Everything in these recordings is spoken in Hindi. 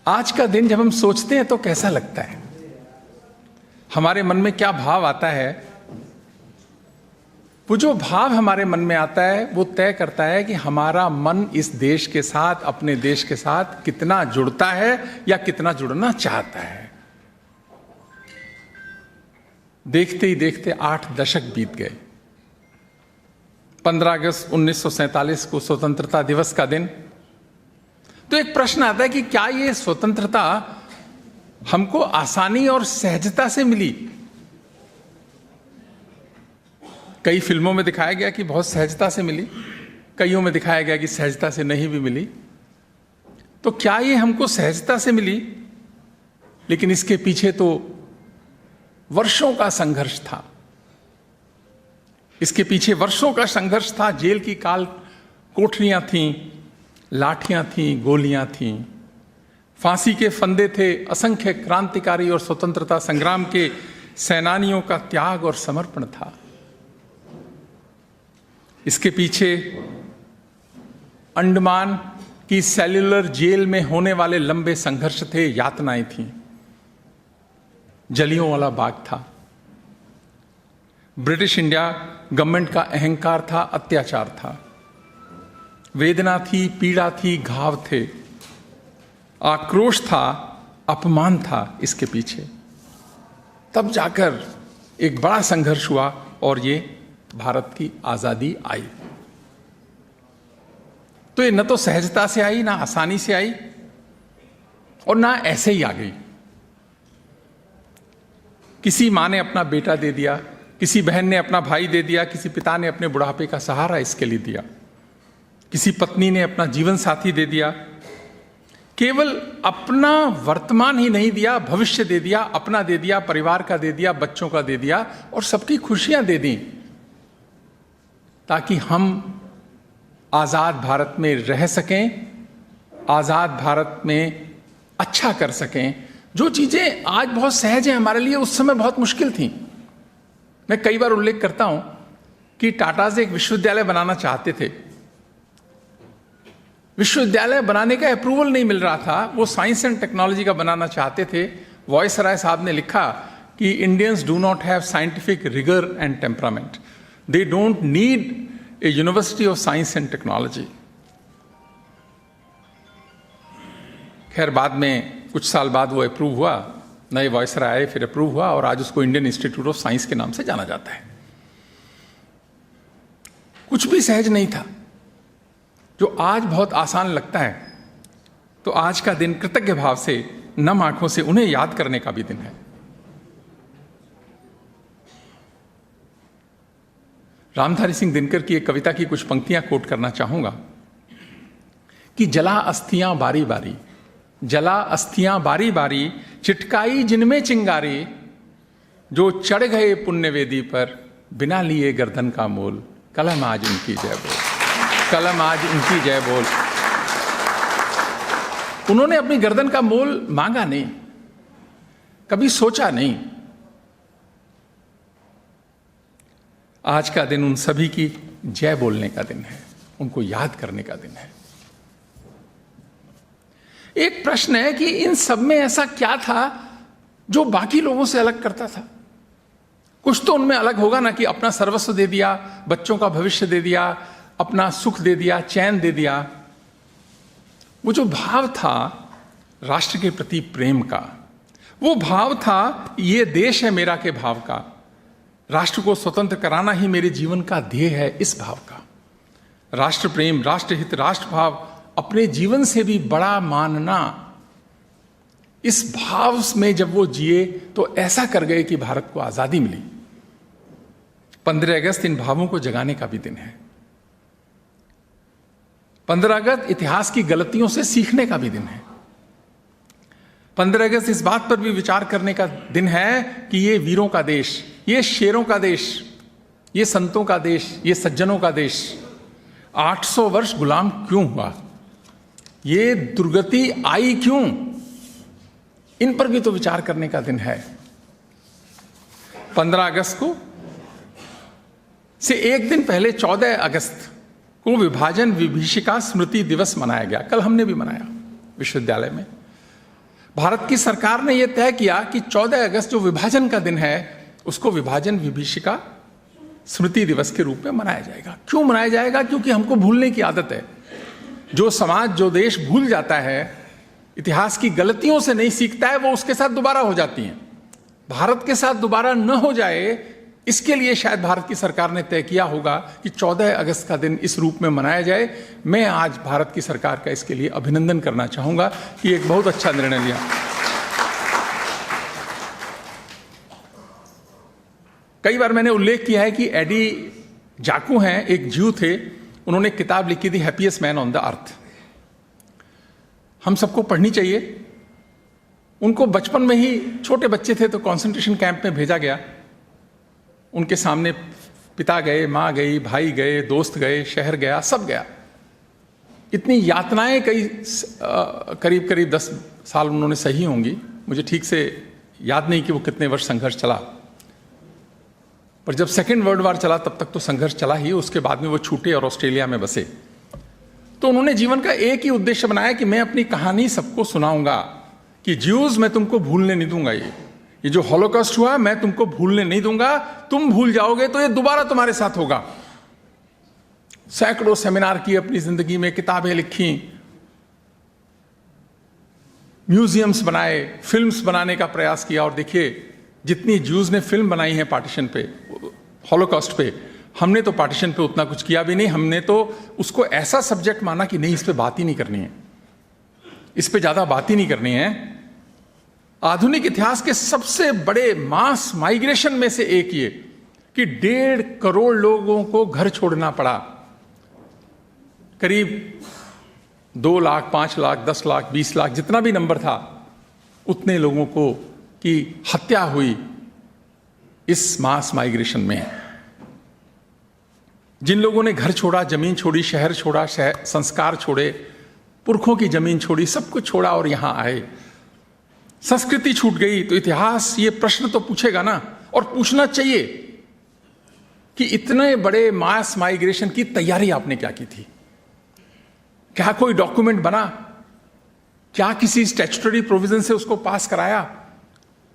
आज का दिन जब हम सोचते हैं तो कैसा लगता है, हमारे मन में क्या भाव आता है? वो जो भाव हमारे मन में आता है वो तय करता है कि हमारा मन इस देश के साथ, अपने देश के साथ कितना जुड़ता है या कितना जुड़ना चाहता है। देखते ही देखते 8 दशक बीत गए। 15 अगस्त 1947 को स्वतंत्रता दिवस का दिन। तो एक प्रश्न आता है कि क्या ये स्वतंत्रता हमको आसानी और सहजता से मिली? कई फिल्मों में दिखाया गया कि बहुत सहजता से मिली, कईयों में दिखाया गया कि सहजता से नहीं भी मिली। तो क्या ये हमको सहजता से मिली? लेकिन इसके पीछे तो वर्षों का संघर्ष था। इसके पीछे वर्षों का संघर्ष था। जेल की काल कोठरियां थीं, लाठियां थीं, गोलियां थीं, फांसी के फंदे थे, असंख्य क्रांतिकारी और स्वतंत्रता संग्राम के सेनानियों का त्याग और समर्पण था। इसके पीछे अंडमान की सेल्युलर जेल में होने वाले लंबे संघर्ष थे, यातनाएं थीं, जलियांवाला बाग था, ब्रिटिश इंडिया गवर्नमेंट का अहंकार था, अत्याचार था, वेदना थी, पीड़ा थी, घाव थे, आक्रोश था, अपमान था इसके पीछे। तब जाकर एक बड़ा संघर्ष हुआ और ये भारत की आजादी आई। तो ये न तो सहजता से आई, ना आसानी से आई, और ना ऐसे ही आ गई। किसी मां ने अपना बेटा दे दिया, किसी बहन ने अपना भाई दे दिया, किसी पिता ने अपने बुढ़ापे का सहारा इसके लिए दिया, किसी पत्नी ने अपना जीवन साथी दे दिया। केवल अपना वर्तमान ही नहीं दिया, भविष्य दे दिया, अपना दे दिया, परिवार का दे दिया, बच्चों का दे दिया, और सबकी खुशियां दे दी, ताकि हम आजाद भारत में रह सकें, आजाद भारत में अच्छा कर सकें। जो चीजें आज बहुत सहज हैं हमारे लिए, उस समय बहुत मुश्किल थी। मैं कई बार उल्लेख करता हूं कि टाटा से एक विश्वविद्यालय बनाना चाहते थे। विश्वविद्यालय बनाने का अप्रूवल नहीं मिल रहा था, वो साइंस एंड टेक्नोलॉजी का बनाना चाहते थे। वॉयसराय साहब ने लिखा कि Indians do not have scientific rigour and temperament, they don't need a university of science and technology. खैर, बाद में कुछ साल बाद वो अप्रूव हुआ, नए वॉयसराय आए, फिर अप्रूव हुआ, और आज उसको इंडियन इंस्टीट्यूट ऑफ साइंस के नाम से जाना जाता है। कुछ भी सहज नहीं था। जो आज बहुत आसान लगता है, तो आज का दिन कृतज्ञ भाव से, नम आंखों से उन्हें याद करने का भी दिन है। रामधारी सिंह दिनकर की एक कविता की कुछ पंक्तियां कोट करना चाहूंगा कि जला अस्थियां बारी बारी, जला अस्थियां बारी बारी, चिटकाई जिनमें चिंगारी, जो चढ़ गए पुण्य वेदी पर, बिना लिए गर्दन का मोल, कलम आज उनकी जय बोल, कलम आज उनकी जय बोल। उन्होंने अपनी गर्दन का मोल मांगा नहीं, कभी सोचा नहीं। आज का दिन उन सभी की जय बोलने का दिन है, उनको याद करने का दिन है। एक प्रश्न है कि इन सब में ऐसा क्या था जो बाकी लोगों से अलग करता था? कुछ तो उनमें अलग होगा ना, कि अपना सर्वस्व दे दिया, बच्चों का भविष्य दे दिया, अपना सुख दे दिया, चैन दे दिया। वो जो भाव था राष्ट्र के प्रति प्रेम का, वो भाव था ये देश है मेरा के भाव का, राष्ट्र को स्वतंत्र कराना ही मेरे जीवन का ध्येय है, इस भाव का। राष्ट्र प्रेम, राष्ट्रहित, राष्ट्र भाव, अपने जीवन से भी बड़ा मानना, इस भाव में जब वो जिए तो ऐसा कर गए कि भारत को आजादी मिली। 15 अगस्त इन भावों को जगाने का भी दिन है। 15 अगस्त इतिहास की गलतियों से सीखने का भी दिन है। 15 अगस्त इस बात पर भी विचार करने का दिन है कि ये वीरों का देश, ये शेरों का देश, ये संतों का देश, ये सज्जनों का देश 800 वर्ष गुलाम क्यों हुआ? ये दुर्गति आई क्यों? इन पर भी तो विचार करने का दिन है। 15 अगस्त को से एक दिन पहले 14 अगस्त को विभाजन विभीषिका स्मृति दिवस मनाया गया। कल हमने भी मनाया विश्वविद्यालय में। भारत की सरकार ने यह तय किया कि 14 अगस्त जो विभाजन का दिन है उसको विभाजन विभीषिका स्मृति दिवस के रूप में मनाया जाएगा। क्यों मनाया जाएगा? क्योंकि हमको भूलने की आदत है। जो समाज, जो देश भूल जाता है, इतिहास की गलतियों से नहीं सीखता है, वो उसके साथ दोबारा हो जाती हैं। भारत के साथ दोबारा न हो जाए, इसके लिए शायद भारत की सरकार ने तय किया होगा कि 14 अगस्त का दिन इस रूप में मनाया जाए। मैं आज भारत की सरकार का इसके लिए अभिनंदन करना चाहूंगा कि एक बहुत अच्छा निर्णय लिया। कई बार मैंने उल्लेख किया है कि एडी जाकू हैं, एक ज्यू थे, उन्होंने किताब लिखी थी happiest man on the earth. हम सबको पढ़नी चाहिए। उनको बचपन में ही, छोटे बच्चे थे तो कंसंट्रेशन कैंप में भेजा गया। उनके सामने पिता गए, मां गई, भाई गए, दोस्त गए, शहर गया, सब गया। इतनी यातनाएं करीब करीब 10 साल उन्होंने सही होंगी, मुझे ठीक से याद नहीं कि वो कितने वर्ष संघर्ष चला। पर जब सेकेंड वर्ल्ड वॉर चला तब तक तो संघर्ष चला ही। उसके बाद में वो छूटे और ऑस्ट्रेलिया में बसे। तो उन्होंने जीवन का एक ही उद्देश्य बनाया कि मैं अपनी कहानी सबको सुनाऊंगा कि ज्यूज मैं तुमको भूलने नहीं दूंगा। ये जो हॉलोकॉस्ट हुआ मैं तुमको भूलने नहीं दूंगा। तुम भूल जाओगे तो ये दोबारा तुम्हारे साथ होगा। सैकड़ों सेमिनार किए अपनी जिंदगी में, किताबें लिखी, म्यूजियम्स बनाए, फिल्म्स बनाने का प्रयास किया। और देखिए, जितनी ज्यूज ने फिल्म बनाई है पार्टीशन पे, हॉलोकॉस्ट पे, हमने तो पार्टीशन पे उतना कुछ किया भी नहीं। हमने तो उसको ऐसा सब्जेक्ट माना कि नहीं, इस पे बात ही नहीं करनी है, इस पे ज्यादा बात ही नहीं करनी है। आधुनिक इतिहास के सबसे बड़े मास माइग्रेशन में से एक ये कि 1.5 करोड़ लोगों को घर छोड़ना पड़ा। करीब 2 लाख, 5 लाख, 10 लाख, 20 लाख, जितना भी नंबर था, उतने लोगों को की हत्या हुई इस मास माइग्रेशन में। जिन लोगों ने घर छोड़ा, जमीन छोड़ी, शहर छोड़ा, संस्कार छोड़े, पुरखों की जमीन छोड़ी, सब कुछ छोड़ा और यहां आए, संस्कृति छूट गई। तो इतिहास ये प्रश्न तो पूछेगा ना, और पूछना चाहिए कि इतने बड़े मास माइग्रेशन की तैयारी आपने क्या की थी? क्या कोई डॉक्यूमेंट बना? क्या किसी स्टैट्यूटरी प्रोविजन से उसको पास कराया?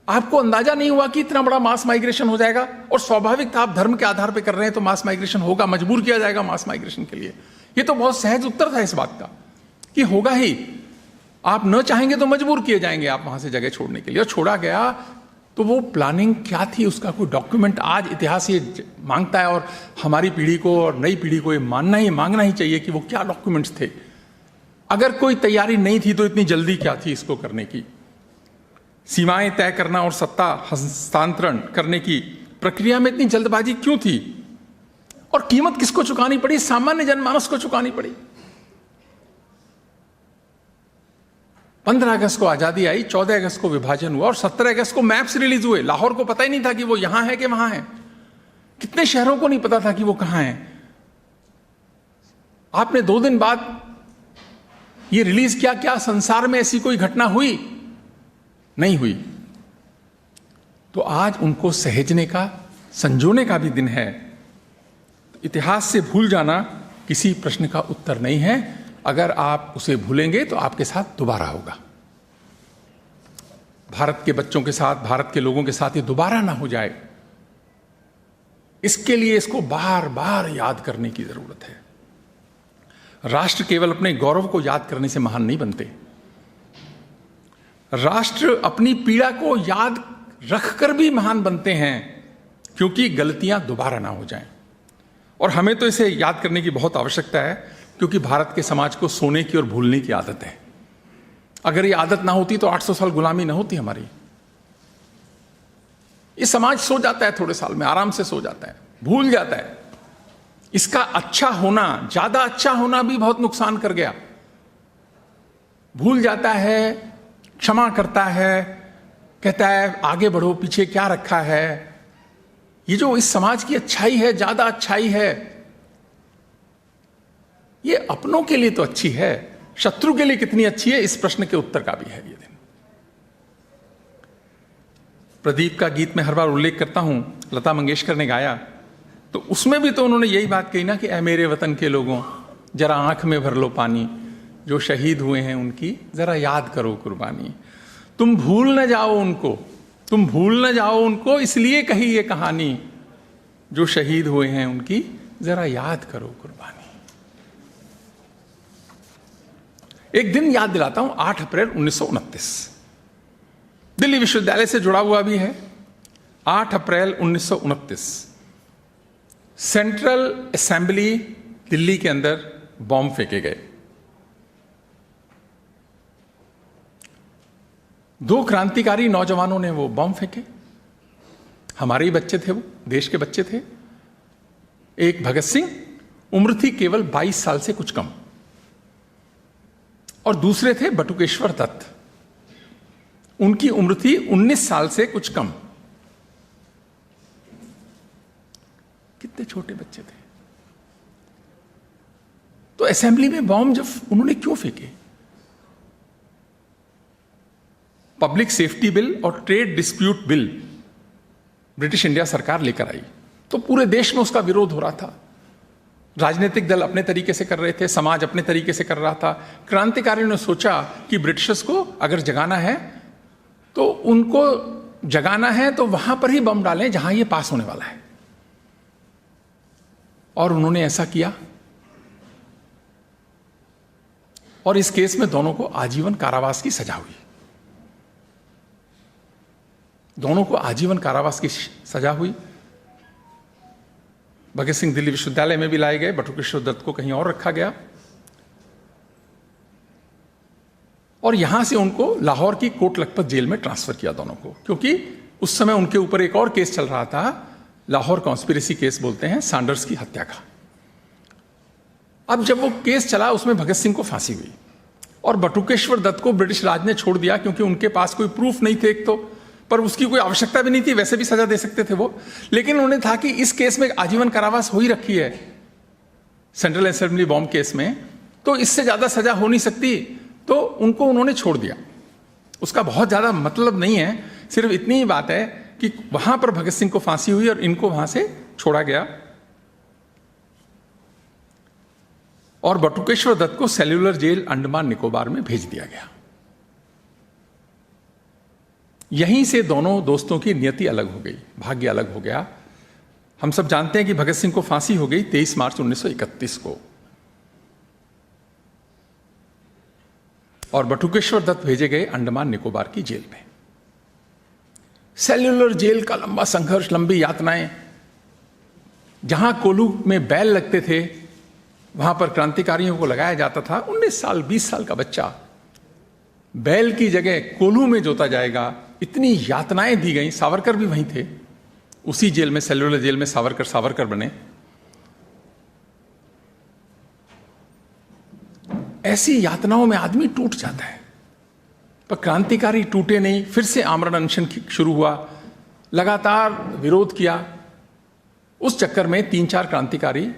आपको अंदाजा नहीं हुआ कि इतना बड़ा मास माइग्रेशन हो जाएगा? और स्वाभाविक था, आप धर्म के आधार पर कर रहे हैं तो मास माइग्रेशन होगा, मजबूर किया जाएगा मास माइग्रेशन के लिए। ये तो बहुत सहज उत्तर था इस बात का कि होगा ही। आप न चाहेंगे तो मजबूर किए जाएंगे आप वहां से जगह छोड़ने के लिए, और छोड़ा गया। तो वो प्लानिंग क्या थी, उसका कोई डॉक्यूमेंट आज इतिहास ये मांगता है, और हमारी पीढ़ी को और नई पीढ़ी को ये मांगना ही चाहिए कि वो क्या डॉक्यूमेंट्स थे। अगर कोई तैयारी नहीं थी तो इतनी जल्दी क्या थी इसको करने की? सीमाएं तय करना और सत्ता हस्तांतरण करने की प्रक्रिया में इतनी जल्दबाजी क्यों थी? और कीमत किसको चुकानी पड़ी? सामान्य जनमानस को चुकानी पड़ी। 15 अगस्त को आजादी आई, 14 अगस्त को विभाजन हुआ, और 17 अगस्त को मैप्स रिलीज हुए। लाहौर को पता ही नहीं था कि वो यहां है कि वहां है। कितने शहरों को नहीं पता था कि वो कहां है। आपने 2 दिन बाद ये रिलीज किया। क्या संसार में ऐसी कोई घटना हुई? नहीं हुई। तो आज उनको सहेजने का, संजोने का भी दिन है। इतिहास से भूल जाना किसी प्रश्न का उत्तर नहीं है। अगर आप उसे भूलेंगे तो आपके साथ दोबारा होगा। भारत के बच्चों के साथ, भारत के लोगों के साथ ये दोबारा ना हो जाए, इसके लिए इसको बार बार याद करने की जरूरत है। राष्ट्र केवल अपने गौरव को याद करने से महान नहीं बनते। राष्ट्र अपनी पीड़ा को याद रखकर भी महान बनते हैं, क्योंकि गलतियां दोबारा ना हो जाएं। और हमें तो इसे याद करने की बहुत आवश्यकता है, क्योंकि भारत के समाज को सोने की और भूलने की आदत है। अगर ये आदत ना होती तो 800 साल गुलामी ना होती हमारी। ये समाज सो जाता है, थोड़े साल में आराम से सो जाता है, भूल जाता है। इसका अच्छा होना, ज्यादा अच्छा होना भी बहुत नुकसान कर गया। भूल जाता है, क्षमा करता है, कहता है आगे बढ़ो, पीछे क्या रखा है। ये जो इस समाज की अच्छाई है, ज्यादा अच्छाई है, ये अपनों के लिए तो अच्छी है, शत्रु के लिए कितनी अच्छी है, इस प्रश्न के उत्तर का भी है ये दिन। प्रदीप का गीत में हर बार उल्लेख करता हूं, लता मंगेशकर ने गाया, तो उसमें भी तो उन्होंने यही बात कही ना कि ऐ मेरे वतन के लोगों, जरा आंख में भर लो पानी, जो शहीद हुए हैं उनकी जरा याद करो कुर्बानी। तुम भूल न जाओ उनको, तुम भूल न जाओ उनको, इसलिए कही ये कहानी, जो शहीद हुए हैं उनकी जरा याद करो कुर्बानी। एक दिन याद दिलाता हूं, 8 अप्रैल 1929, दिल्ली विश्वविद्यालय से जुड़ा हुआ भी है। 8 अप्रैल 1929 सेंट्रल असेंबली दिल्ली के अंदर बॉम्ब फेंके गए। 2 क्रांतिकारी नौजवानों ने वो बॉम्ब फेंके, हमारे ही बच्चे थे, वो देश के बच्चे थे। एक भगत सिंह, उम्र थी केवल 22 साल से कुछ कम, और दूसरे थे बटुकेश्वर दत्त, उनकी उम्र थी 19 साल से कुछ कम। कितने छोटे बच्चे थे। तो असेंबली में बॉम्ब जब उन्होंने क्यों फेंके? पब्लिक सेफ्टी बिल और trade dispute bill British India सरकार लेकर आई, तो पूरे देश में उसका विरोध हो रहा था। राजनीतिक दल अपने तरीके से कर रहे थे, समाज अपने तरीके से कर रहा था। क्रांतिकारियों ने सोचा कि ब्रिटिशर्स को अगर जगाना है तो उनको जगाना है तो वहां पर ही बम डालें जहां ये पास होने वाला है, और उन्होंने ऐसा किया। और इस केस में दोनों को आजीवन कारावास की सजा हुई। दोनों को आजीवन कारावास की सजा हुई। भगत सिंह दिल्ली विश्वविद्यालय में भी लाए गए, बटुकेश्वर दत्त को कहीं और रखा गया, और यहां से उनको लाहौर की कोट लखपत जेल में ट्रांसफर किया दोनों को, क्योंकि उस समय उनके ऊपर एक और केस चल रहा था, लाहौर कॉन्स्पिरेसी केस बोलते हैं, सैंडर्स की हत्या का। अब जब वो केस चला उसमें भगत सिंह को फांसी हुई, और बटुकेश्वर दत्त को ब्रिटिश राज ने छोड़ दिया, क्योंकि उनके पास कोई प्रूफ नहीं थे एक तो, पर उसकी कोई आवश्यकता भी नहीं थी, वैसे भी सजा दे सकते थे वो। लेकिन उन्होंने था कि इस केस में आजीवन कारावास हो ही रखी है, सेंट्रल असेंबली बॉम्ब केस में, तो इससे ज्यादा सजा हो नहीं सकती, तो उनको उन्होंने छोड़ दिया। उसका बहुत ज्यादा मतलब नहीं है, सिर्फ इतनी ही बात है कि वहां पर भगत सिंह को फांसी हुई और इनको वहां से छोड़ा गया, और बटुकेश्वर दत्त को सेल्यूलर जेल अंडमान निकोबार में भेज दिया गया। यहीं से दोनों दोस्तों की नियति अलग हो गई, भाग्य अलग हो गया। हम सब जानते हैं कि भगत सिंह को फांसी हो गई 23 मार्च 1931 को, और बटुकेश्वर दत्त भेजे गए अंडमान निकोबार की जेल में। सेल्यूलर जेल का लंबा संघर्ष, लंबी यातनाएं, जहां कोल्हू में बैल लगते थे वहां पर क्रांतिकारियों को लगाया जाता था। 19 साल 20 साल का बच्चा बैल की जगह कोल्हू में जोता जाएगा, इतनी यातनाएं दी गई। सावरकर भी वहीं थे, उसी जेल में, सेल्यूलर जेल में सावरकर बने। ऐसी यातनाओं में आदमी टूट जाता है, पर क्रांतिकारी टूटे नहीं, फिर से आमरण अनशन शुरू हुआ, लगातार विरोध किया। उस चक्कर में 3-4 क्रांतिकारी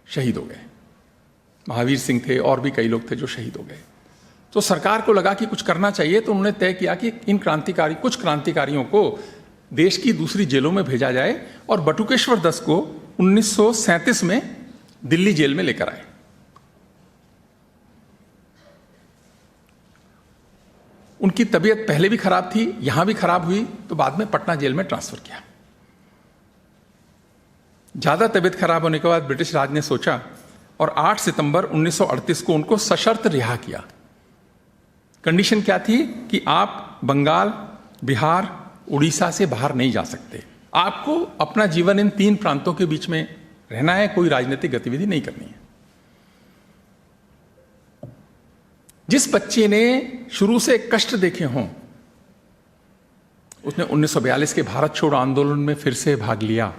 शहीद हो गए। महावीर सिंह थे, और भी कई लोग थे जो शहीद हो गए। तो सरकार को लगा कि कुछ करना चाहिए, तो उन्होंने तय किया कि कुछ क्रांतिकारियों को देश की दूसरी जेलों में भेजा जाए, और बटुकेश्वर दत्त को 1937 में दिल्ली जेल में लेकर आए। उनकी तबीयत पहले भी खराब थी, यहां भी खराब हुई, तो बाद में पटना जेल में ट्रांसफर किया। ज्यादा तबीयत खराब होने के बाद ब्रिटिश राज ने सोचा, और 8 सितंबर 1938 को उनको सशर्त रिहा किया। कंडीशन क्या थी कि आप बंगाल, बिहार, उड़ीसा से बाहर नहीं जा सकते, आपको अपना जीवन इन 3 प्रांतों के बीच में रहना है, कोई राजनीतिक गतिविधि नहीं करनी है। जिस बच्चे ने शुरू से कष्ट देखे हों, उसने 1942 के भारत छोड़ो आंदोलन में फिर से भाग लिया,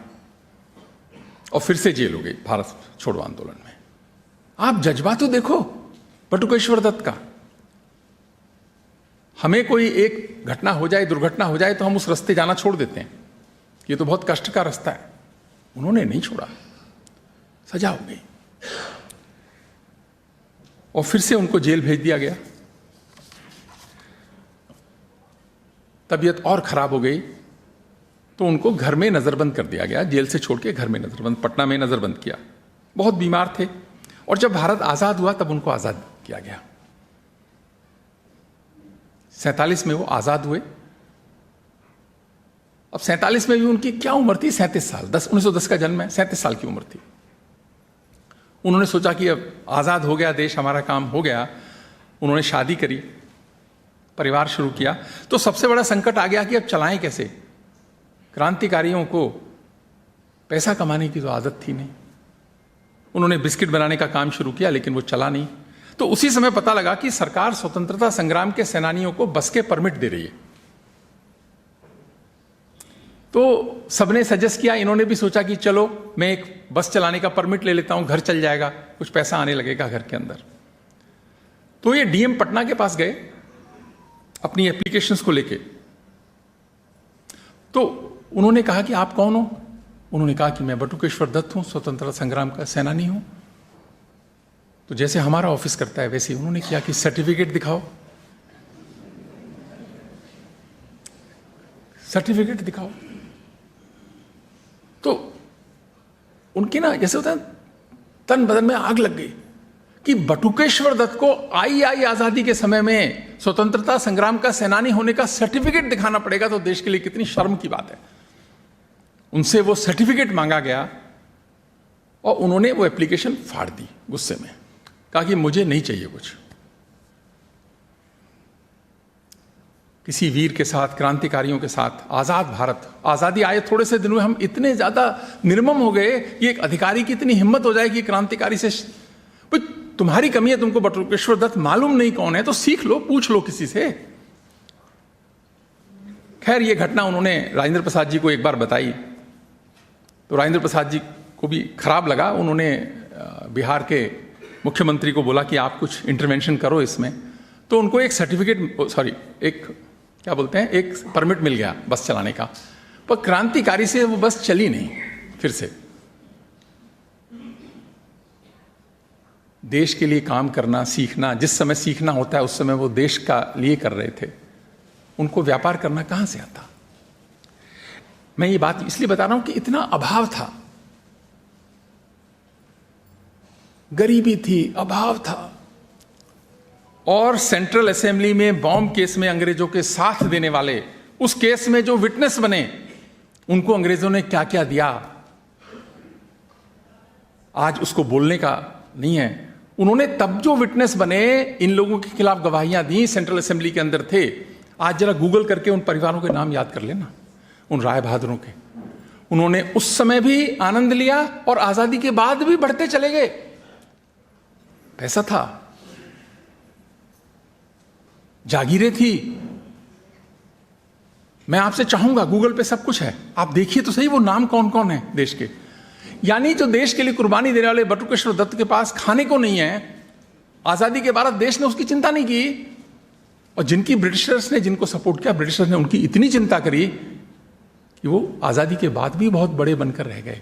और फिर से जेल हो गई भारत छोड़ो आंदोलन में। आप जज्बा तो देखो बटुकेश्वर दत्त का। हमें कोई एक घटना हो जाए, दुर्घटना हो जाए, तो हम उस रास्ते जाना छोड़ देते हैं, ये तो बहुत कष्ट का रास्ता है। उन्होंने नहीं छोड़ा, सजा हो गई, और फिर से उनको जेल भेज दिया गया। तबीयत और खराब हो गई, तो उनको घर में नजरबंद कर दिया गया, जेल से छोड़ के घर में नजरबंद, पटना में नजरबंद किया। बहुत बीमार थे, और जब भारत आजाद हुआ तब उनको आजाद किया गया। 47 में वो आज़ाद हुए। अब 47 में भी उनकी क्या उम्र थी? 37 साल। 1910 का जन्म है, 37 साल की उम्र थी। उन्होंने सोचा कि अब आज़ाद हो गया देश, हमारा काम हो गया। उन्होंने शादी करी, परिवार शुरू किया। तो सबसे बड़ा संकट आ गया कि अब चलाएं कैसे। क्रांतिकारियों को पैसा कमाने की तो आदत थी नहीं। उन्होंने बिस्किट बनाने का काम शुरू किया, लेकिन वो चला नहीं। तो उसी समय पता लगा कि सरकार स्वतंत्रता संग्राम के सेनानियों को बस के परमिट दे रही है। तो सबने सजेस्ट किया, इन्होंने भी सोचा कि चलो मैं एक बस चलाने का परमिट ले लेता हूं, घर चल जाएगा, कुछ पैसा आने लगेगा घर के अंदर। तो ये डीएम पटना के पास गए अपनी एप्लीकेशंस को लेके। तो उन्होंने कहा कि आप कौन हो? उन्होंने कहा कि मैं बटुकेश्वर दत्त हूं, स्वतंत्रता संग्राम का सेनानी हूं। तो जैसे हमारा ऑफिस करता है वैसे ही उन्होंने किया कि सर्टिफिकेट दिखाओ, सर्टिफिकेट दिखाओ। तो उनके ना जैसे होता है तन बदन में आग लग गई कि बटुकेश्वर दत्त को आई आजादी के समय में स्वतंत्रता संग्राम का सेनानी होने का सर्टिफिकेट दिखाना पड़ेगा, तो देश के लिए कितनी शर्म की बात है। उनसे वो सर्टिफिकेट मांगा गया और उन्होंने वो एप्लीकेशन फाड़ दी गुस्से में, कहा कि मुझे नहीं चाहिए कुछ। किसी वीर के साथ, क्रांतिकारियों के साथ आजाद भारत, आजादी आए थोड़े से दिनों में हम इतने ज्यादा निर्मम हो गए कि एक अधिकारी की इतनी हिम्मत हो जाए कि क्रांतिकारी से तुम्हारी कमी है, तुमको बटुकेश्वर दत्त मालूम नहीं कौन है तो सीख लो, पूछ लो किसी से। खैर ये घटना उन्होंने राजेंद्र प्रसाद जी को एक बार बताई, तो राजेंद्र प्रसाद जी को भी खराब लगा। उन्होंने बिहार के मुख्यमंत्री को बोला कि आप कुछ इंटरवेंशन करो इसमें। तो उनको एक सर्टिफिकेट, एक क्या बोलते हैं, एक परमिट मिल गया बस चलाने का। पर क्रांतिकारी से वो बस चली नहीं फिर से। देश के लिए काम करना सीखना, जिस समय सीखना होता है उस समय वो देश का लिए कर रहे थे। उनको व्यापार करना कहां से आता? मैं ये बात इसलिए बता रहा हूं कि इतना अभाव था, गरीबी थी, अभाव था। और सेंट्रल असेंबली में बॉम्ब केस में अंग्रेजों के साथ देने वाले, उस केस में जो विटनेस बने, उनको अंग्रेजों ने क्या क्या दिया आज उसको बोलने का नहीं है। उन्होंने तब जो विटनेस बने, इन लोगों के खिलाफ गवाहियां दी, सेंट्रल असेंबली के अंदर थे। आज जरा गूगल करके उन परिवारों के नाम याद कर लेना, उन राय बहादुरों के। उन्होंने उस समय भी आनंद लिया और आजादी के बाद भी बढ़ते चले गए। पैसा था, जागीरें थी। मैं आपसे चाहूंगा, गूगल पे सब कुछ है, आप देखिए तो सही वो नाम कौन कौन है देश के। यानी जो देश के लिए कुर्बानी देने वाले बटुकेश्वर दत्त के पास खाने को नहीं है। आजादी के बाद देश ने उसकी चिंता नहीं की, और जिनकी ब्रिटिशर्स ने, जिनको सपोर्ट किया ब्रिटिशर्स ने, उनकी इतनी चिंता करी कि वो आजादी के बाद भी बहुत बड़े बनकर रह गए।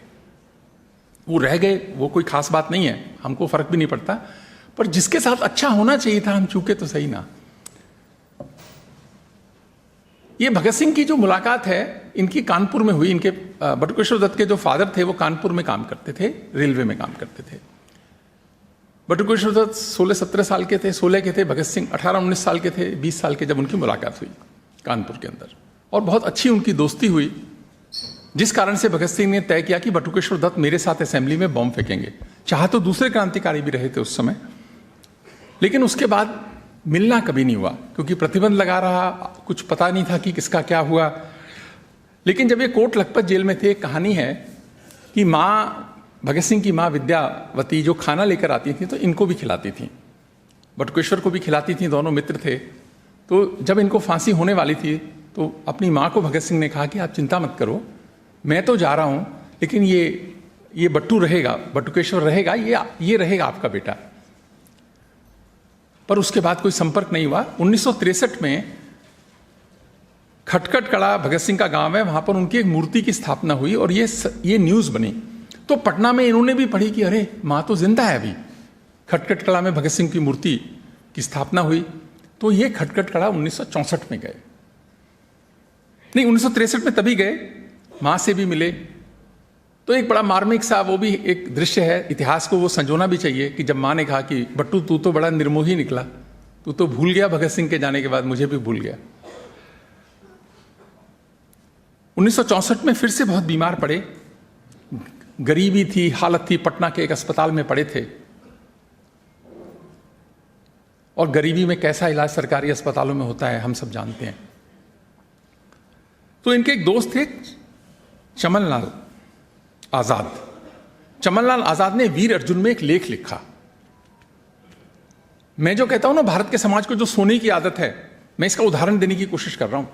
वो रह गए, वो कोई खास बात नहीं है, हमको फर्क भी नहीं पड़ता। पर जिसके साथ अच्छा होना चाहिए था हम चूके तो सही ना। ये भगत सिंह की जो मुलाकात है इनकी कानपुर में हुई। इनके बटुकेश्वर दत्त के जो फादर थे वो कानपुर में काम करते थे, रेलवे में काम करते थे। बटुकेश्वर दत्त 16-17 साल के थे, 16 के थे। भगत सिंह 18-19 साल के थे, 20 साल के, जब उनकी मुलाकात हुई कानपुर के अंदर। और बहुत अच्छी उनकी दोस्ती हुई, जिस कारण से भगत सिंह ने तय किया कि बटुकेश्वर दत्त मेरे साथ असेंबली में बॉम्ब फेंकेंगे। चाहे तो दूसरे क्रांतिकारी भी रहे थे उस समय, लेकिन उसके बाद मिलना कभी नहीं हुआ, क्योंकि प्रतिबंध लगा रहा, कुछ पता नहीं था कि किसका क्या हुआ। लेकिन जब ये कोट लखपत जेल में थे, एक कहानी है कि माँ, भगत सिंह की माँ विद्यावती जो खाना लेकर आती थी तो इनको भी खिलाती थी, बटुकेश्वर को भी खिलाती थी, दोनों मित्र थे। तो जब इनको फांसी होने वाली थी तो अपनी माँ को भगत सिंह ने कहा कि आप चिंता मत करो, मैं तो जा रहा हूँ, लेकिन ये बट्टू रहेगा, बटुकेश्वर रहेगा, ये रहेगा आपका बेटा। पर उसके बाद कोई संपर्क नहीं हुआ। 1963 में खटखट कड़ा भगत सिंह का गांव है, वहां पर उनकी एक मूर्ति की स्थापना हुई और ये न्यूज़ बनी। तो पटना में इन्होंने भी पढ़ी कि अरे माँ तो जिंदा है अभी। खटखट कड़ा में भगत सिंह की मूर्ति की स्थापना हुई। तो ये खटखट कड़ा 1964 में गए, नहीं 1963 में तभी गए, माँ से भी मिले। तो एक बड़ा मार्मिक सा वो भी एक दृश्य है, इतिहास को वो संजोना भी चाहिए कि जब माँ ने कहा कि बट्टू तू तो बड़ा निर्मोही निकला, तू तो भूल गया भगत सिंह के जाने के बाद, मुझे भी भूल गया। 1964 में फिर से बहुत बीमार पड़े, गरीबी थी, हालत थी, पटना के एक अस्पताल में पड़े थे। और गरीबी में कैसा इलाज सरकारी अस्पतालों में होता है हम सब जानते हैं। तो इनके एक दोस्त थे चमनलाल आजाद। चमनलाल आजाद ने वीर अर्जुन में एक लेख लिखा। मैं जो कहता हूं ना, भारत के समाज को जो सोने की आदत है, मैं इसका उदाहरण देने की कोशिश कर रहा हूं।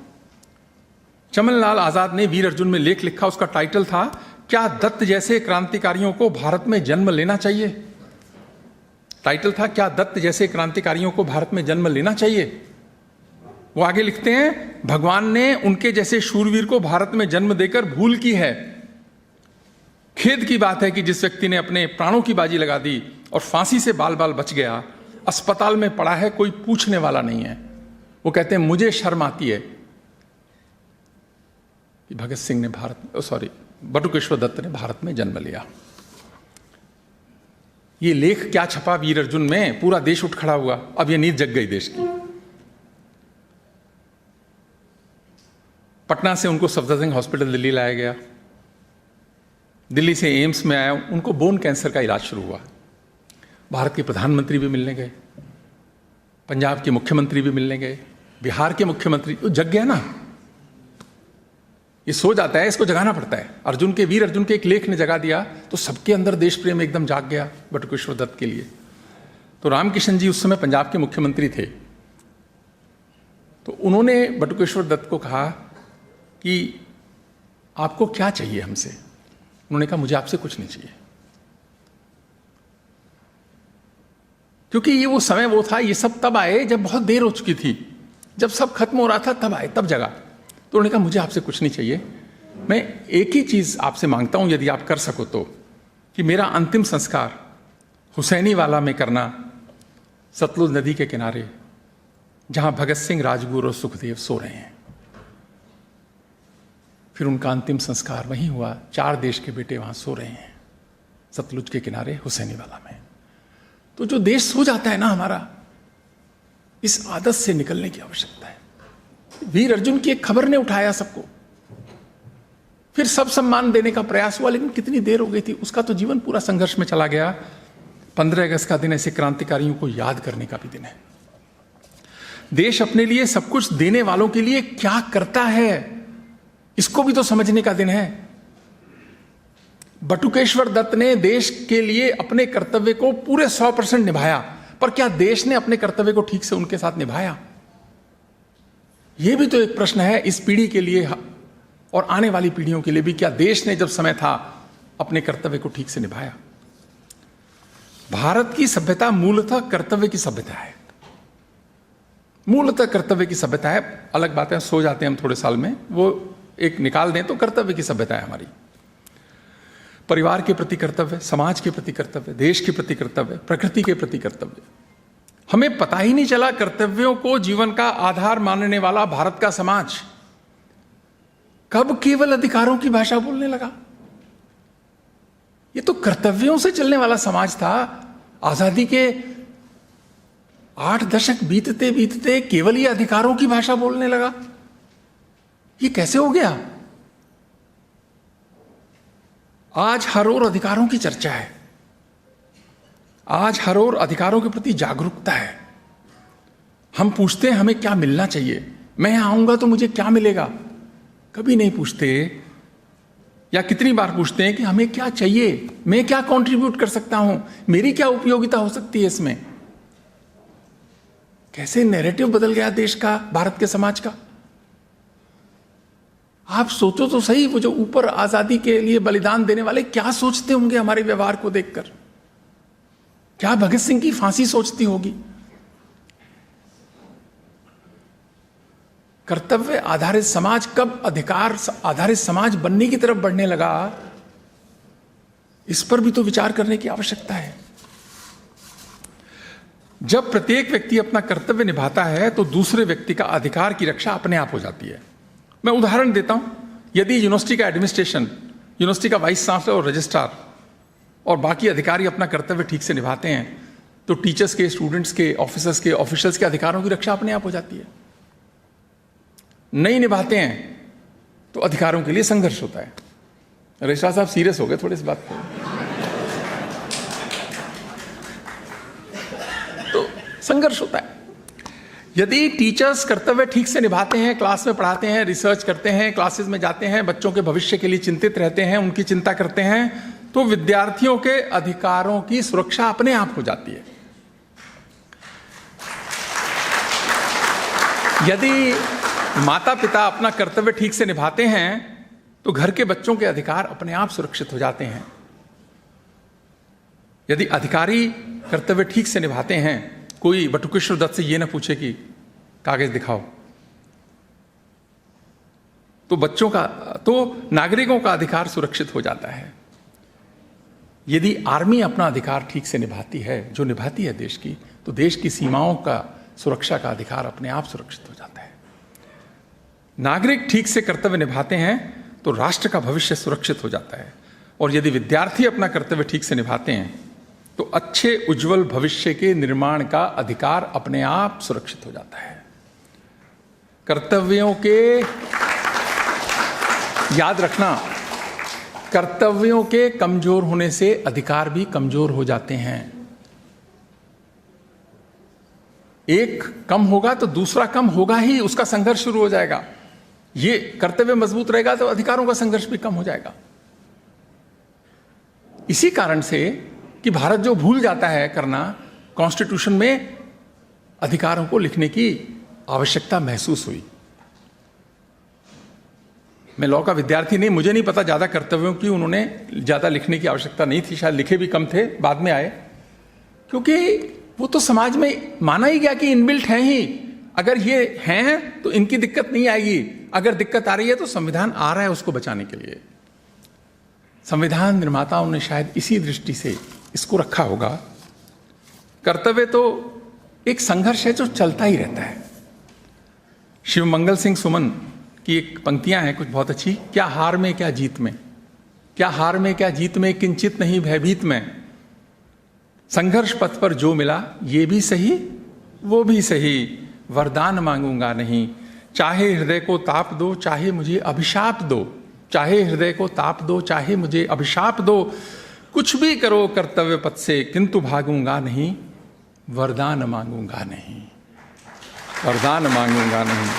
चमनलाल आजाद ने वीर अर्जुन में लेख लिखा, उसका टाइटल था, क्या दत्त जैसे क्रांतिकारियों को भारत में जन्म लेना चाहिए। टाइटल था, क्या दत्त जैसे क्रांतिकारियों को भारत में जन्म लेना चाहिए। वो आगे लिखते हैं, भगवान ने उनके जैसे शूरवीर को भारत में जन्म देकर भूल की है। खेद की बात है कि जिस व्यक्ति ने अपने प्राणों की बाजी लगा दी और फांसी से बाल बाल बच गया, अस्पताल में पड़ा है, कोई पूछने वाला नहीं है। वो कहते हैं, मुझे शर्म आती है कि भगत सिंह ने बटुकेश्वर दत्त ने भारत में जन्म लिया। ये लेख क्या छपा वीर अर्जुन में, पूरा देश उठ खड़ा हुआ। अब ये नींद जग गई देश की। पटना से उनको सफदरजंग हॉस्पिटल दिल्ली लाया गया। दिल्ली से एम्स में आया, उनको बोन कैंसर का इलाज शुरू हुआ। भारत के प्रधानमंत्री भी मिलने गए, पंजाब के मुख्यमंत्री भी मिलने गए, बिहार के मुख्यमंत्री। तो जग गया ना, ये सो जाता है, इसको जगाना पड़ता है। वीर अर्जुन के एक लेख ने जगा दिया, तो सबके अंदर देश प्रेम एकदम जाग गया बटुकेश्वर दत्त के लिए। तो रामकिशन जी उस समय पंजाब के मुख्यमंत्री थे। तो उन्होंने बटुकेश्वर दत्त को कहा कि आपको क्या चाहिए हमसे। उन्होंने कहा, मुझे आपसे कुछ नहीं चाहिए। क्योंकि ये वो समय वो था, ये सब तब आए जब बहुत देर हो चुकी थी, जब सब खत्म हो रहा था, तब आए, तब जगा। तो उन्होंने कहा, मुझे आपसे कुछ नहीं चाहिए, मैं एक ही चीज आपसे मांगता हूं, यदि आप कर सको तो, कि मेरा अंतिम संस्कार हुसैनी वाला में करना, सतलुज नदी के किनारे, जहां भगत सिंह, राजगुरु और सुखदेव सो रहे हैं। फिर उनका अंतिम संस्कार वहीं हुआ। 4 देश के बेटे वहां सो रहे हैं सतलुज के किनारे हुसैनी वाला में। तो जो देश सो जाता है ना हमारा, इस आदत से निकलने की आवश्यकता है। वीर अर्जुन की एक खबर ने उठाया सबको, फिर सब सम्मान देने का प्रयास हुआ, लेकिन कितनी देर हो गई थी। उसका तो जीवन पूरा संघर्ष में चला गया। 15 अगस्त का दिन ऐसे क्रांतिकारियों को याद करने का भी दिन है। देश अपने लिए सब कुछ देने वालों के लिए क्या करता है, इसको भी तो समझने का दिन है। बटुकेश्वर दत्त ने देश के लिए अपने कर्तव्य को पूरे 100% निभाया, पर क्या देश ने अपने कर्तव्य को ठीक से उनके साथ निभाया? यह भी तो एक प्रश्न है इस पीढ़ी के लिए और आने वाली पीढ़ियों के लिए भी। क्या देश ने जब समय था अपने कर्तव्य को ठीक से निभाया? भारत की सभ्यता मूलतः कर्तव्य की सभ्यता है, मूलतः कर्तव्य की सभ्यता है। अलग बात है, सो जाते हैं हम थोड़े साल में, वो एक निकाल दें तो कर्तव्य की सभ्यता है हमारी। परिवार के प्रति कर्तव्य, समाज के प्रति कर्तव्य, देश के प्रति कर्तव्य, प्रकृति के प्रति कर्तव्य। हमें पता ही नहीं चला कर्तव्यों को जीवन का आधार मानने वाला भारत का समाज कब केवल अधिकारों की भाषा बोलने लगा। ये तो कर्तव्यों से चलने वाला समाज था। आजादी के 8 दशक बीतते बीतते केवल ये अधिकारों की भाषा बोलने लगा। ये कैसे हो गया? आज हर ओर अधिकारों की चर्चा है, आज हर ओर अधिकारों के प्रति जागरूकता है। हम पूछते हैं हमें क्या मिलना चाहिए, मैं यहां आऊंगा तो मुझे क्या मिलेगा। कभी नहीं पूछते, या कितनी बार पूछते हैं कि हमें क्या चाहिए, मैं क्या कंट्रीब्यूट कर सकता हूं, मेरी क्या उपयोगिता हो सकती है इसमें। कैसे नैरेटिव बदल गया देश का, भारत के समाज का। आप सोचो तो सही, वो जो ऊपर आजादी के लिए बलिदान देने वाले क्या सोचते होंगे हमारे व्यवहार को देखकर। क्या भगत सिंह की फांसी सोचती होगी। कर्तव्य आधारित समाज कब अधिकार आधारित समाज बनने की तरफ बढ़ने लगा, इस पर भी तो विचार करने की आवश्यकता है। जब प्रत्येक व्यक्ति अपना कर्तव्य निभाता है तो दूसरे व्यक्ति का अधिकार की रक्षा अपने आप हो जाती है। मैं उदाहरण देता हूं, यदि यूनिवर्सिटी का एडमिनिस्ट्रेशन, यूनिवर्सिटी का वाइस चांसलर और रजिस्ट्रार और बाकी अधिकारी अपना कर्तव्य ठीक से निभाते हैं, तो टीचर्स के, स्टूडेंट्स के, ऑफिसर्स के, ऑफिशियल्स के अधिकारों की रक्षा अपने आप हो जाती है। नहीं निभाते हैं तो अधिकारों के लिए संघर्ष होता है। रजिस्ट्रार साहब सीरियस हो गए थोड़ी इस बात पे। तो संघर्ष होता है। यदि टीचर्स कर्तव्य ठीक से निभाते हैं, क्लास में पढ़ाते हैं, रिसर्च करते हैं, क्लासेस में जाते हैं, बच्चों के भविष्य के लिए चिंतित रहते हैं, उनकी चिंता करते हैं, तो विद्यार्थियों के अधिकारों की सुरक्षा अपने आप हो जाती है। यदि माता पिता अपना कर्तव्य ठीक से निभाते हैं तो घर के बच्चों के अधिकार अपने आप सुरक्षित हो जाते हैं। यदि अधिकारी कर्तव्य ठीक से निभाते हैं, कोई बटुकेश्वर दत्त से यह ना पूछे कि कागज दिखाओ, तो नागरिकों का अधिकार सुरक्षित हो जाता है। यदि आर्मी अपना अधिकार ठीक से निभाती है, जो निभाती है देश की, तो देश की सीमाओं का सुरक्षा का अधिकार अपने आप सुरक्षित हो जाता है। नागरिक ठीक से कर्तव्य निभाते हैं तो राष्ट्र का भविष्य सुरक्षित हो जाता है। और यदि विद्यार्थी अपना कर्तव्य ठीक से निभाते हैं तो अच्छे उज्जवल भविष्य के निर्माण का अधिकार अपने आप सुरक्षित हो जाता है। कर्तव्यों के, याद रखना, कर्तव्यों के कमजोर होने से अधिकार भी कमजोर हो जाते हैं। एक कम होगा तो दूसरा कम होगा ही, उसका संघर्ष शुरू हो जाएगा। ये कर्तव्य मजबूत रहेगा तो अधिकारों का संघर्ष भी कम हो जाएगा। इसी कारण से कि भारत जो भूल जाता है करना, कॉन्स्टिट्यूशन में अधिकारों को लिखने की आवश्यकता महसूस हुई। मैं लॉ का विद्यार्थी नहीं, मुझे नहीं पता ज्यादा कर्तव्यों की उन्होंने ज्यादा लिखने की आवश्यकता नहीं थी, शायद लिखे भी कम थे, बाद में आए, क्योंकि वो तो समाज में माना ही गया कि इनबिल्ट हैं ही। अगर ये हैं तो इनकी दिक्कत नहीं आएगी, अगर दिक्कत आ रही है तो संविधान आ रहा है उसको बचाने के लिए। संविधान निर्माताओं ने शायद इसी दृष्टि से इसको रखा होगा। कर्तव्य तो एक संघर्ष है जो चलता ही रहता है। शिव मंगल सिंह सुमन की एक पंक्तियां हैं कुछ बहुत अच्छी। क्या हार में क्या जीत में, क्या हार में क्या जीत में, किंचित नहीं भयभीत में, संघर्ष पथ पर जो मिला ये भी सही वो भी सही, वरदान मांगूंगा नहीं, चाहे हृदय को ताप दो चाहे मुझे अभिशाप दो, चाहे हृदय को ताप दो चाहे मुझे अभिशाप दो, कुछ भी करो कर्तव्य पथ से किंतु भागूंगा नहीं, वरदान मांगूंगा नहीं, वरदान मांगूंगा नहीं।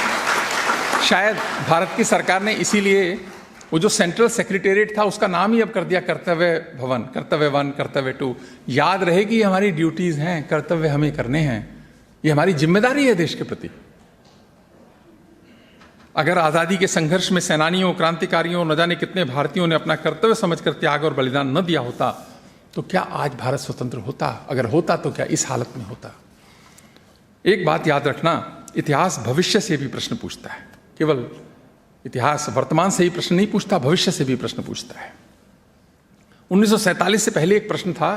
शायद भारत की सरकार ने इसीलिए वो जो सेंट्रल सेक्रेटेरिएट था उसका नाम ही अब कर दिया कर्तव्य भवन, कर्तव्य 1, कर्तव्य 2। याद रहे कि हमारी ड्यूटीज हैं, कर्तव्य हमें करने हैं, ये हमारी जिम्मेदारी है देश के प्रति। अगर आजादी के संघर्ष में सेनानियों, क्रांतिकारियों, न जाने कितने भारतीयों ने अपना कर्तव्य समझकर त्याग और बलिदान न दिया होता तो क्या आज भारत स्वतंत्र होता? अगर होता तो क्या इस हालत में होता? एक बात याद रखना, इतिहास भविष्य से भी प्रश्न पूछता है। केवल इतिहास वर्तमान से ही प्रश्न नहीं पूछता, भविष्य से भी प्रश्न पूछता है। 1947 से पहले एक प्रश्न था,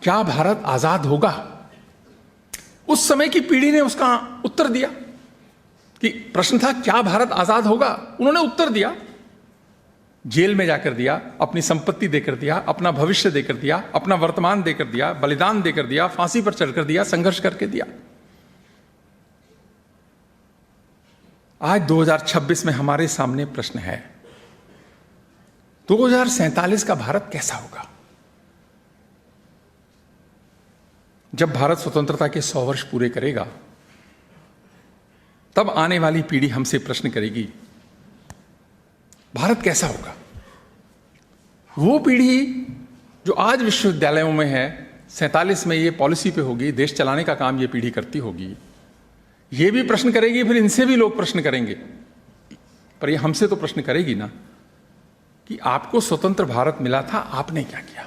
क्या भारत आजाद होगा? उस समय की पीढ़ी ने उसका उत्तर दिया कि प्रश्न था क्या भारत आजाद होगा? उन्होंने उत्तर दिया, जेल में जाकर दिया, अपनी संपत्ति देकर दिया, अपना भविष्य देकर दिया, अपना वर्तमान देकर दिया, बलिदान देकर दिया, फांसी पर चढ़कर दिया, संघर्ष करके दिया। आज 2026 में हमारे सामने प्रश्न है, 2047 का भारत कैसा होगा? जब भारत स्वतंत्रता के 100 वर्ष पूरे करेगा तब आने वाली पीढ़ी हमसे प्रश्न करेगी, भारत कैसा होगा? वो पीढ़ी जो आज विश्वविद्यालयों में है, 47 में ये पॉलिसी पे होगी, देश चलाने का काम ये पीढ़ी करती होगी, ये भी प्रश्न करेगी, फिर इनसे भी लोग प्रश्न करेंगे, पर ये हमसे तो प्रश्न करेगी ना कि आपको स्वतंत्र भारत मिला था, आपने क्या किया?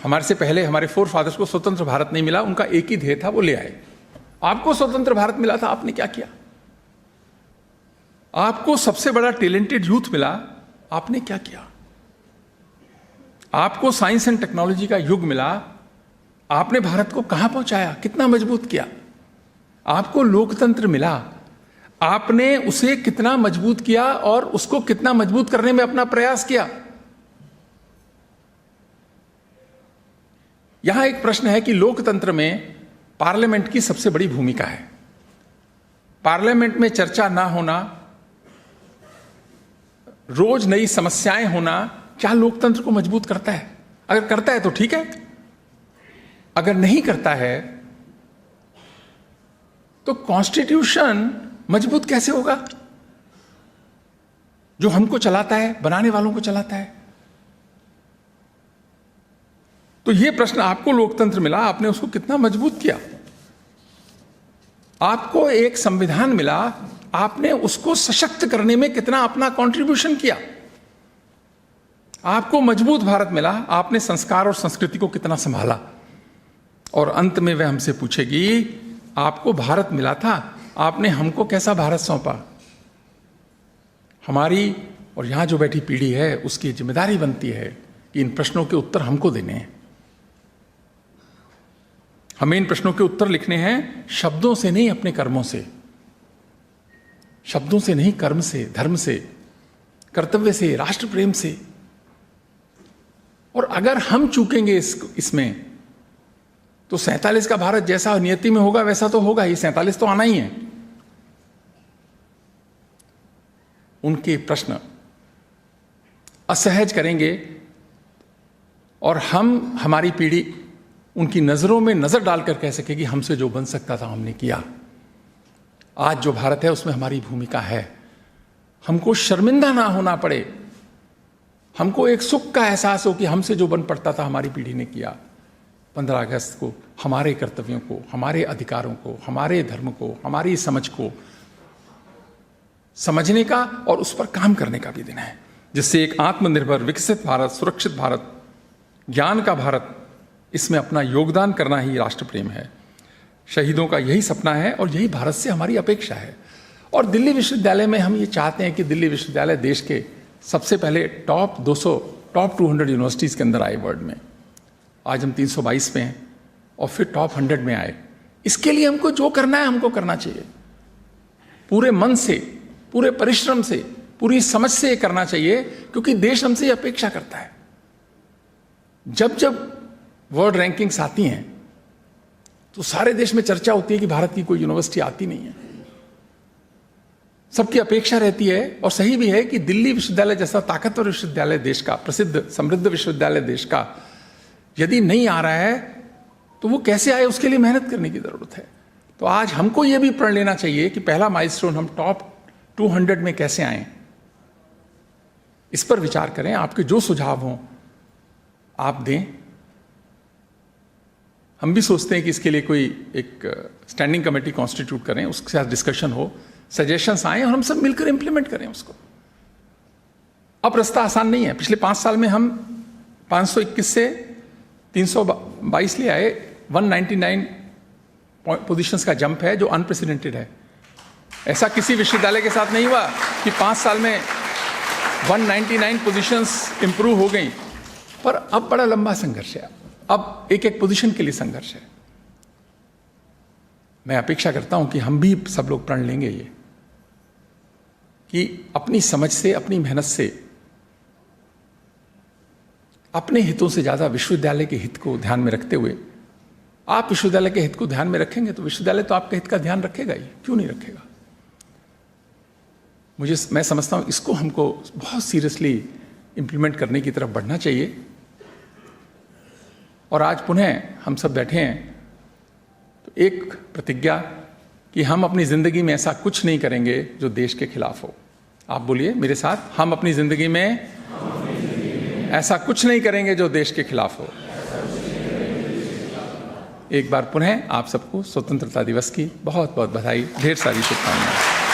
हमारे से पहले हमारे फोरफादर्स को स्वतंत्र भारत नहीं मिला, उनका एक ही ध्येय था, वो ले आए। आपको स्वतंत्र भारत मिला था, आपने क्या किया? आपको सबसे बड़ा टैलेंटेड यूथ मिला, आपने क्या किया? आपको साइंस एंड टेक्नोलॉजी का युग मिला, आपने भारत को कहां पहुंचाया, कितना मजबूत किया? आपको लोकतंत्र मिला, आपने उसे कितना मजबूत किया और उसको कितना मजबूत करने में अपना प्रयास किया? यहां एक प्रश्न है कि लोकतंत्र में पार्लियामेंट की सबसे बड़ी भूमिका है। पार्लियामेंट में चर्चा ना होना, रोज नई समस्याएं होना, क्या लोकतंत्र को मजबूत करता है? अगर करता है तो ठीक है, अगर नहीं करता है तो कॉन्स्टिट्यूशन मजबूत कैसे होगा? जो हमको चलाता है, बनाने वालों को चलाता है। तो यह प्रश्न, आपको लोकतंत्र मिला, आपने उसको कितना मजबूत किया? आपको एक संविधान मिला, आपने उसको सशक्त करने में कितना अपना कंट्रीब्यूशन किया? आपको मजबूत भारत मिला, आपने संस्कार और संस्कृति को कितना संभाला? और अंत में वह हमसे पूछेगी, आपको भारत मिला था, आपने हमको कैसा भारत सौंपा? हमारी और यहां जो बैठी पीढ़ी है उसकी जिम्मेदारी बनती है कि इन प्रश्नों के उत्तर हमको देने हैं। हमें इन प्रश्नों के उत्तर लिखने हैं शब्दों से नहीं, अपने कर्मों से। शब्दों से नहीं, कर्म से, धर्म से, कर्तव्य से, राष्ट्र प्रेम से। और अगर हम चूकेंगे इसमें तो 47 का भारत जैसा नियति में होगा वैसा तो होगा ही, 47 तो आना ही है। उनके प्रश्न असहज करेंगे और हमारी पीढ़ी उनकी नजरों में नजर डालकर कह सकेगी, हमसे जो बन सकता था हमने किया। आज जो भारत है उसमें हमारी भूमिका है। हमको शर्मिंदा ना होना पड़े, हमको एक सुख का एहसास हो कि हमसे जो बन पड़ता था हमारी पीढ़ी ने किया। 15 अगस्त को हमारे कर्तव्यों को, हमारे अधिकारों को, हमारे धर्म को, हमारी समझ को समझने का और उस पर काम करने का भी दिन है, जिससे एक आत्मनिर्भर, विकसित भारत, सुरक्षित भारत, ज्ञान का भारत, इसमें अपना योगदान करना ही राष्ट्र प्रेम है। शहीदों का यही सपना है और यही भारत से हमारी अपेक्षा है। और दिल्ली विश्वविद्यालय में हम ये चाहते हैं कि दिल्ली विश्वविद्यालय देश के सबसे पहले टॉप 200 यूनिवर्सिटीज़ के अंदर आए वर्ल्ड में। आज हम 322 में हैं और फिर टॉप 100 में आए। इसके लिए हमको जो करना है हमको करना चाहिए, पूरे मन से, पूरे परिश्रम से, पूरी समझ से करना चाहिए, क्योंकि देश हमसे ये अपेक्षा करता है। जब जब वर्ल्ड रैंकिंग्स आती हैं तो सारे देश में चर्चा होती है कि भारत की कोई यूनिवर्सिटी आती नहीं है। सबकी अपेक्षा रहती है, और सही भी है, कि दिल्ली विश्वविद्यालय जैसा ताकतवर विश्वविद्यालय देश का, प्रसिद्ध समृद्ध विश्वविद्यालय देश का, यदि नहीं आ रहा है तो वो कैसे आए, उसके लिए मेहनत करने की जरूरत है। तो आज हमको ये भी प्रण लेना चाहिए कि पहला माइलस्टोन हम टॉप 200 में कैसे आए, इस पर विचार करें। आपके जो सुझाव हों आप दें। हम भी सोचते हैं कि इसके लिए कोई एक स्टैंडिंग कमेटी कॉन्स्टिट्यूट करें, उसके साथ डिस्कशन हो, सजेशंस आए और हम सब मिलकर इंप्लीमेंट करें उसको। अब रास्ता आसान नहीं है। पिछले 5 साल में हम 521 से 322 ले आए। 199 पोजीशंस का जंप है जो अनप्रेसिडेंटेड है। ऐसा किसी विश्वविद्यालय के साथ नहीं हुआ कि 5 साल में 199 पोजीशंस इंप्रूव हो गई। पर अब बड़ा लंबा संघर्ष है, अब एक एक पोजीशन के लिए संघर्ष है। मैं अपेक्षा करता हूं कि हम भी सब लोग प्रण लेंगे ये, कि अपनी समझ से, अपनी मेहनत से, अपने हितों से ज्यादा विश्वविद्यालय के हित को ध्यान में रखते हुए, आप विश्वविद्यालय के हित को ध्यान में रखेंगे तो विश्वविद्यालय तो आपके हित का ध्यान रखेगा ही, क्यों नहीं रखेगा। मैं समझता हूं इसको हमको बहुत सीरियसली इंप्लीमेंट करने की तरफ बढ़ना चाहिए। और आज पुनः हम सब बैठे हैं तो एक प्रतिज्ञा कि हम अपनी जिंदगी में ऐसा कुछ नहीं करेंगे जो देश के खिलाफ हो। आप बोलिए मेरे साथ, हम अपनी जिंदगी में ऐसा कुछ नहीं करेंगे जो देश के खिलाफ हो। एक बार पुनः आप सबको स्वतंत्रता दिवस की बहुत बहुत बधाई, ढेर सारी शुभकामनाएं।